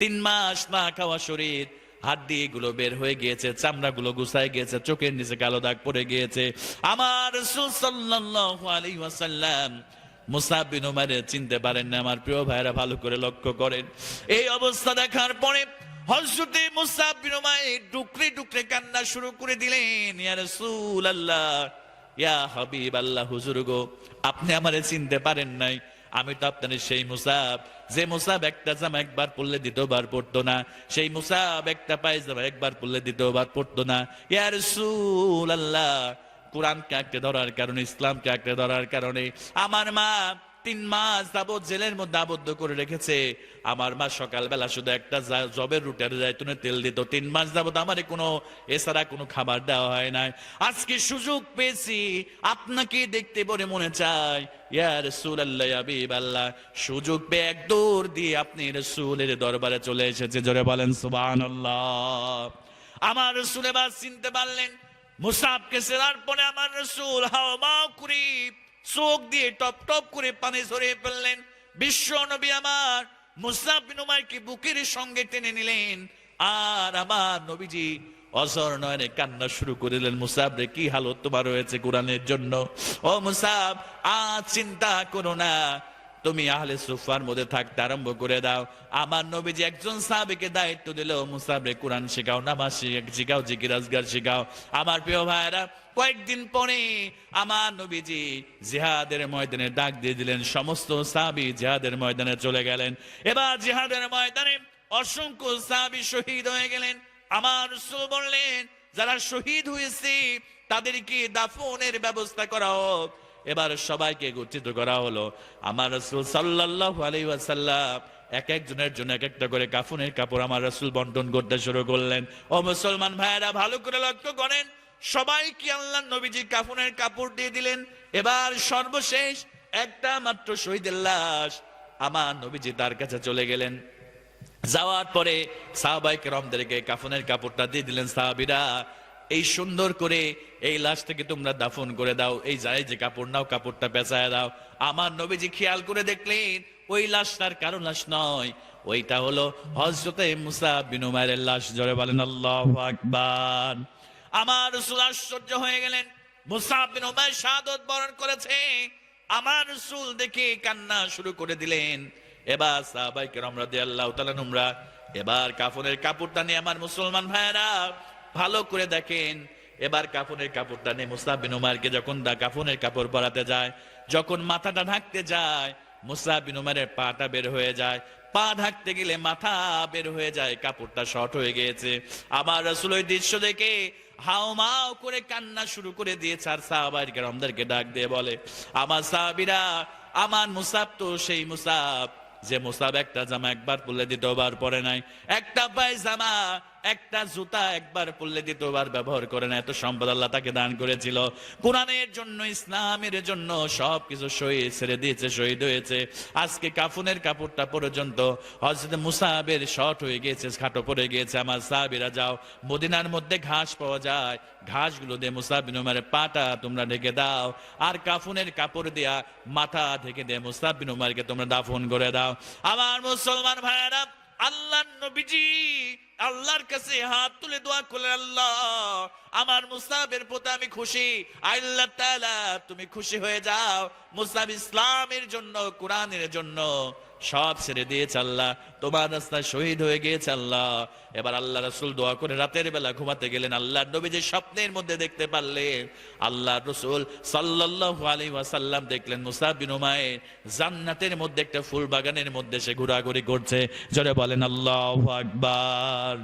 3 মাস না খাওয়া শরীর, হাড্ডি গুলো বের হয়ে গিয়েছে, চামড়া গুলো গুছায় গিয়েছে, চোখের নিচে কালো দাগ পড়ে গিয়েছে। আমার রাসূল সাল্লাল্লাহু আলাইহি ওয়াসাল্লাম মুসাব বিন উমাইর চিনতে পারেন না। আমার প্রিয় ভাইরা ভালো করে লক্ষ্য করেন, এই অবস্থা দেখার পরে হযরতে মুসাব বিন উমাইর ডুকরে ডুকরে কান্না শুরু করে দিলেন, ইয়া রাসূলুল্লাহ, ইয়া হাবিবাল্লাহ, হুজুর গো, আপনি আমারে চিনতে পারেন নাই? আমি তো আপনার সেই মুসাব, যে মুসাব একটা জামা একবার পরলে দ্বিতীয়বার পরতো না, সেই মুসাব একটা পায়জামা একবার পরলে দ্বিতীয়বার পরতো না। ইয়া রাসূলুল্লাহ, কোরআনকে আঁকড়ে ধরার কারণে, ইসলামকে আঁকড়ে ধরার কারণে আমার মা 3 মাস যাবত জেলের মধ্যে আবদ্ধ করে রেখেছে। আমার মা সকালবেলা শুধু একটা জবের রুটের জায়তুনের তেল দিত। 3 মাস যাবত আমারে কোনো এছাড়া কোনো খাবার দেওয়া হয় নাই। আজকে সুযোগ পেয়েছি, আপনাকে দেখতে পরে মনে চায়, ইয়া রাসূলুল্লাহ, ইয়া হাবিবাল্লাহ, সুযোগ পেয়ে এক দৌড় দিয়ে আপনি রাসূলের দরবারে চলে এসেছে। জোরে বলেন সুবহানাল্লাহ। আমার রাসূল এবার চিনতে পারলেন। মুসাবকে চেনার পরে আমার রাসূল হাওমাও করে চোখ দিয়ে টপ টপ করে পানি ঝরিয়ে ফেললেন। বিশ্ব নবী আমার মুসাব বিন উমাইরকে বুকের সঙ্গে টেনে নিলেন, আর আমার নবীজি অঝর নয়নে কান্না শুরু করে দিলেন। মুসাব রে, কি হালত তোমার হয়েছে কোরআনের জন্য? ও মুসাব, আজ চিন্তা করো না, তুমি আহলে সুফার মধ্যে থাকতে আরম্ভ করে দাও। আমার নবীজি একজন সাহাবীকে দায়িত্ব দিল, মুসাব রে কোরআন শেখাও, নামাজ শেখাও, জিকির আজগার শেখাও। আমার প্রিয় ভাইরা, কয়েকদিন পরে আমার নবীজি জিহাদের ময়দানে ডাক দিয়ে দিলেন। সমস্ত সাহাবী জিহাদের ময়দানে চলে গেলেন। এবার জিহাদের ময়দানে অসংখ্য সাহাবী শহীদ হয়ে গেলেন। আমার রাসূল বললেন, যারা শহীদ হয়েছে তাদেরকে দাফনের ব্যবস্থা করা হোক। এবার সবাইকে একত্রিত করা হলো। আমার রাসূল সাল্লাল্লাহু আলাইহি ওয়াসাল্লাম এক একজনের জন্য এক একটা করে কাফনের কাপড় আমার রাসূল বন্টন করতে শুরু করলেন। ও মুসলমান ভাইয়েরা, ভালো করে লক্ষ্য করেন, সবাইকে আল্লাহর নবীজি কাফনের কাপড় দিয়ে দিলেন। এবার সর্বশেষ একটা মাত্র শহীদের লাশ, আমার নবীজি তার কাছে চলে গেলেন। যাওয়ার পরে সাহাবায়ে কেরামদেরকে কাফনের কাপড়টা দিয়ে দিলেন। সাহাবীরা, এই সুন্দর করে এই লাশটাকে তোমরা দাফন করে দাও, এই যায় যে কাপড় নাও, কাপড়টা পেঁচায় দাও। আমার নবীজি খেয়াল করে দেখলেন, ওই লাশটার কারো লাশ নয়, ওইটা হলো হযরতে মুসাব বিন উমাইরের লাশ। জোরে বলেন আল্লাহু আকবার। আমার রাসূল আশ্চর্য হয়ে গেলেন, মুসাব বিন উমাইর শাহাদাত বরণ করেছে। আমার রাসূল দেখে কান্না শুরু করে দিলেন। এবার সাহাবায়ে কেরাম রাদিয়াল্লাহু তাআলা আনহুরা এবার কাফনের কাপড়টা নিয়ে, আমার মুসলমান ভাইয়েরা ভালো করে দেখেন, এবার কাফনের কাপড়টা নিয়ে মুসাব বিন উমাইরকে যখন কাফনের কাপড় পরাতে যায়, যখন মাথাটা ঢাকতে যায়, মুসাব বিন উমাইরের পাটা বের হয়ে যায়। পা ঢাকতে গেলে মাথা বের হয়ে যায়, কাপড়টা শর্ট হয়ে গিয়েছে। আমার রাসূল ওই দৃশ্য দেখে হাওমাও করে কান্না শুরু করে দিয়েছে। আর সাহাবায়ে কেরামদেরকে ডাক দিয়ে বলে, আমার সাহাবীরা, আমার মুসাব তো সেই মুসাব যে মুসাব একটা জামা একবার পরলে দ্বিতীয়বার পরে নাই, একটা পায়জামা একটা জুতা একবার পরলে দ্বিতীয়বার ব্যবহার করে না। এত সম্পদ আল্লাহ তাকে দান করেছিল, কোরআনের জন্য, ইসলামের জন্য সবকিছু শহীদ ছেড়ে দিয়েছে, শহীদ হয়েছে। আজকে কাফনের কাপড়টা পর্যন্ত হযরত মুসাবের শর্ট হয়ে গিয়েছে, খাটো পড়ে গিয়েছে। আমার সাহাবীরা, যাও, মদিনার মধ্যে ঘাস পাওয়া যায়, ঘাসগুলো দিয়ে মুসাব বিন উমাইরের পাটা তোমরা ঢেকে দাও, আর কাফনের কাপড় দিয়া মাথা ঢেকে দিয়ে মুসাব বিন উমাইরকে তোমরা দাফন করে দাও। আমার মুসলমান ভাইয়েরা, আল্লাহর নবীজি আল্লাহর কাছে হাত তুলে দোয়া করলেন, আল্লাহ, আমার মুসাবের প্রতি আমি খুশি, আল্লাহ তাআলা তুমি খুশি হয়ে যাও। মুসাব ইসলামের জন্য, কোরআনের জন্য সব ছেড়ে দিয়েছে আল্লাহ, তোমার রাস্তায় শহীদ হয়ে গিয়েছে আল্লাহ। এবার আল্লাহ রাসূল দোয়া করে রাতের বেলা ঘুমাতে গেলেন। আল্লাহর নবীজি স্বপ্নের মধ্যে দেখতে পারলেন, আল্লাহর রাসূল সাল্লাল্লাহু আলাইহি ওয়াসাল্লাম দেখলেন মুসাব বিন উমাইর জান্নাতের মধ্যে একটা ফুল বাগানের মধ্যে সে ঘোরাঘুরি করছে। জোরে বলেন আল্লাহু আকবার।